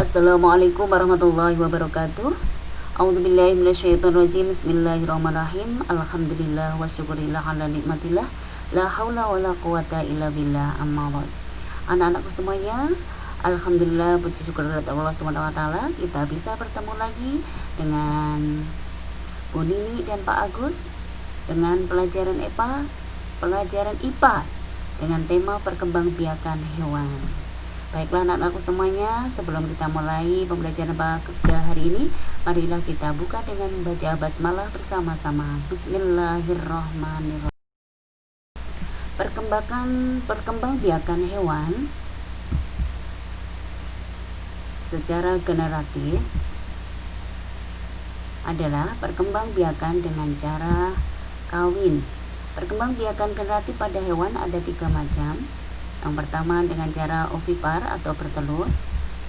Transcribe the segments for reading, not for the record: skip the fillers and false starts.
Assalamualaikum warahmatullahi wabarakatuh. A'udzubillahi minasyaitonirrajim. Bismillahirrahmanirrahim. Alhamdulillah wa syukurillah ala nikmatillah. La haula wala quwata illa billah. Amma ba'd. Anak-anakku semuanya, alhamdulillah puji syukur kepada Allah Subhanahu wa taala, kita bisa bertemu lagi dengan Bu Nini dan Pak Agus dengan pelajaran IPA dengan tema perkembangbiakan hewan. Baiklah anak-anakku semuanya, sebelum kita mulai pembelajaran pada hari ini, marilah kita buka dengan membaca basmalah bersama-sama. Bismillahirrahmanirrahim. Perkembangbiakan hewan secara generatif adalah perkembangbiakan dengan cara kawin. Perkembangbiakan generatif pada hewan ada 3 macam. Yang pertama dengan cara ovipar atau bertelur,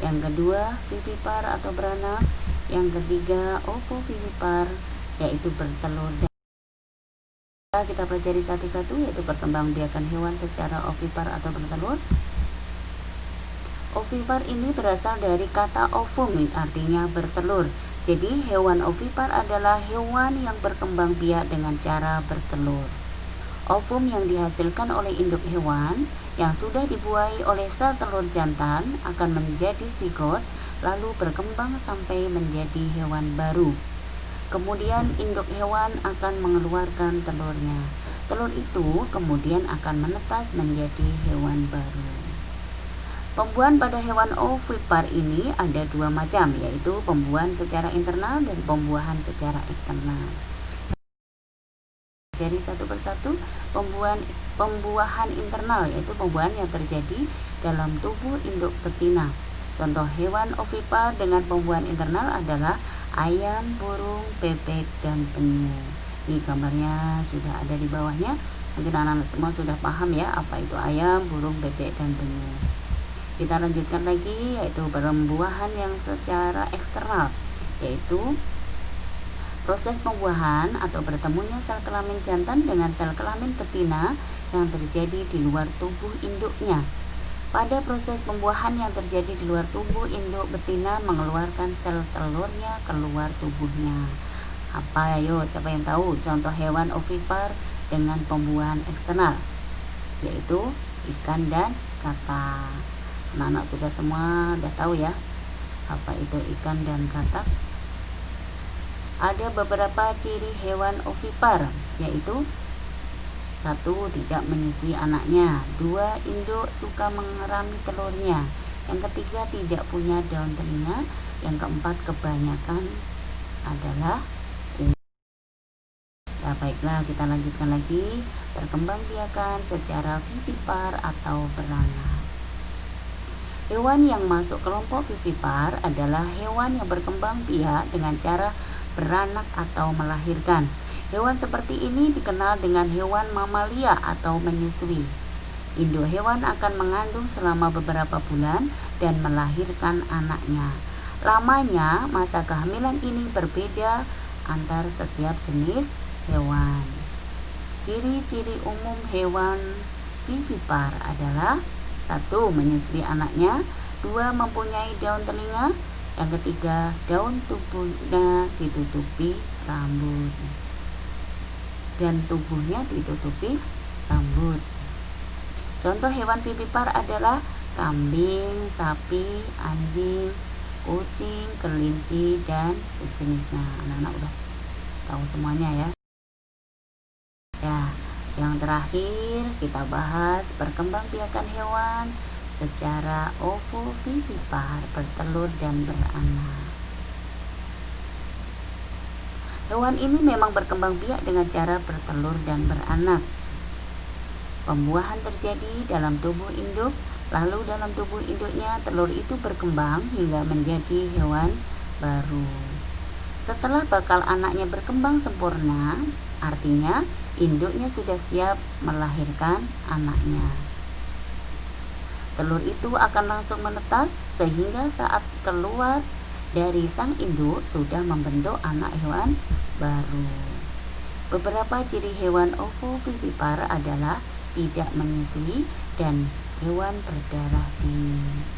yang kedua vivipar atau beranak, yang ketiga ovovivipar yaitu bertelur. Dan kita pelajari satu-satu, yaitu perkembangbiakan hewan secara ovipar atau bertelur. Ovipar ini berasal dari kata ovum, artinya bertelur. Jadi hewan ovipar adalah hewan yang berkembang biak dengan cara bertelur. Ovum yang dihasilkan oleh induk hewan yang sudah dibuahi oleh sel telur jantan akan menjadi zigot, lalu berkembang sampai menjadi hewan baru. Kemudian induk hewan akan mengeluarkan telurnya. Telur itu kemudian akan menetas menjadi hewan baru. Pembuahan pada hewan ovipar ini ada 2 macam, yaitu pembuahan secara internal dan pembuahan secara eksternal. Jadi satu persatu. Pembuahan internal yaitu pembuahan yang terjadi dalam tubuh induk betina. Contoh hewan ovipar dengan pembuahan internal adalah ayam, burung, bebek, dan penyu. Ini gambarnya sudah ada di bawahnya. Mungkin anak-anak semua sudah paham ya apa itu ayam, burung, bebek, dan penyu. Kita lanjutkan lagi, yaitu pembuahan yang secara eksternal, yaitu proses pembuahan atau bertemunya sel kelamin jantan dengan sel kelamin betina yang terjadi di luar tubuh induknya. Pada proses pembuahan yang terjadi di luar tubuh induk betina mengeluarkan sel telurnya keluar tubuhnya. Apa ayo, siapa yang tahu contoh hewan ovipar dengan pembuahan eksternal? Yaitu ikan dan katak. Anak-anak sudah tahu ya apa itu ikan dan katak. Ada beberapa ciri hewan ovipar, yaitu 1. Tidak menyusui anaknya. 2. Induk suka mengerami telurnya. Yang ketiga, tidak punya daun telinga. Yang keempat, kebanyakan adalah ya, baiklah, kita lanjutkan lagi. Perkembangbiakan secara vivipar atau beranak. Hewan yang masuk kelompok vivipar adalah hewan yang berkembang biak dengan cara beranak atau melahirkan. Hewan seperti ini dikenal dengan hewan mamalia atau menyusui. Induk hewan akan mengandung selama beberapa bulan dan melahirkan anaknya. Lamanya masa kehamilan ini berbeda antar setiap jenis hewan. Ciri-ciri umum hewan vivipar adalah 1. Menyusui anaknya. 2. Mempunyai daun telinga. Yang ketiga, daun tubuhnya ditutupi rambut dan tubuhnya ditutupi rambut. Contoh hewan vivipar adalah kambing, sapi, anjing, kucing, kelinci, dan sejenisnya. Anak-anak udah tahu semuanya ya. Yang terakhir kita bahas perkembangbiakan hewan secara ovovivipar, bertelur dan beranak. Hewan ini memang berkembang biak dengan cara bertelur dan beranak. Pembuahan terjadi dalam tubuh induk, lalu dalam tubuh induknya telur itu berkembang hingga menjadi hewan baru. Setelah bakal anaknya berkembang sempurna, artinya induknya sudah siap melahirkan anaknya. Telur itu akan langsung menetas sehingga saat keluar dari sang induk sudah membentuk anak hewan baru. Beberapa ciri hewan ovovivipar adalah tidak menyusui dan hewan berdarah dingin.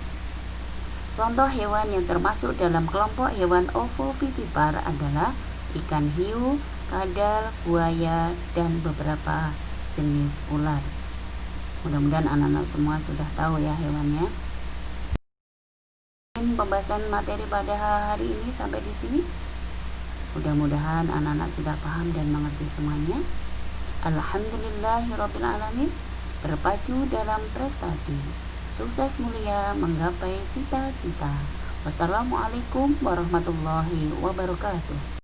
Contoh hewan yang termasuk dalam kelompok hewan ovovivipar adalah ikan hiu, kadal, buaya, dan beberapa jenis ular. Mudah-mudahan anak-anak semua sudah tahu ya hewannya. Pembahasan materi pada hari ini sampai di sini. Mudah-mudahan anak-anak sudah paham dan mengerti semuanya. Alhamdulillahirabbil alamin. Berpacu dalam prestasi, sukses mulia menggapai cita-cita. Wassalamualaikum warahmatullahi wabarakatuh.